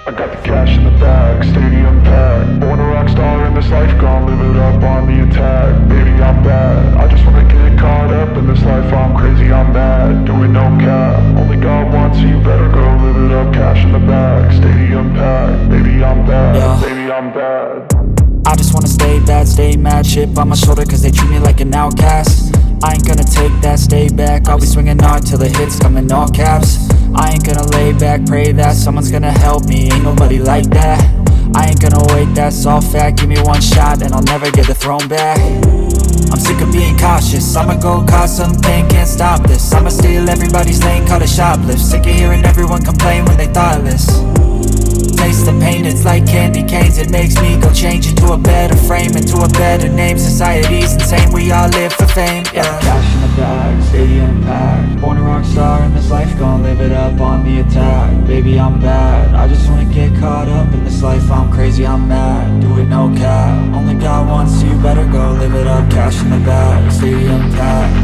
I got the cash in the bag, stadium packed. Born a rock star in this life, gon' live it up on the attack. Baby, I'm bad, I just wanna get caught up in this life. I'm crazy, I'm mad, doing no cap. Only got one, so you better go live it up. Cash in the bag, stadium packed. Baby, I'm bad, baby, I'm bad. I just wanna stay bad, stay mad. Chip on my shoulder cause they treat me like an outcast. I ain't gonna take that, stay back. I'll be swinging hard till the hits come in all caps. I ain't gonna lay back, pray that someone's gonna help me. Ain't nobody like that. I ain't gonna wait, that's all fact. Give me one shot and I'll never get the throne back. I'm sick of being cautious, I'ma go cause something, can't stop this. I'ma steal everybody's lane, call it shoplift. Sick of hearing everyone complain when they thoughtless. Taste the pain, it's like candy canes. It makes me go change into a better frame, into a better name. Society's insane, we all live for fame, yeah. Cash in the bag, stadium packed. Born a rock star in this life, gon' live it up on the attack. Baby, I'm bad, I just wanna get caught up in this life. I'm crazy, I'm mad, do it no cap. Only got one, so you better go live it up. Cash in the bag, stadium packed.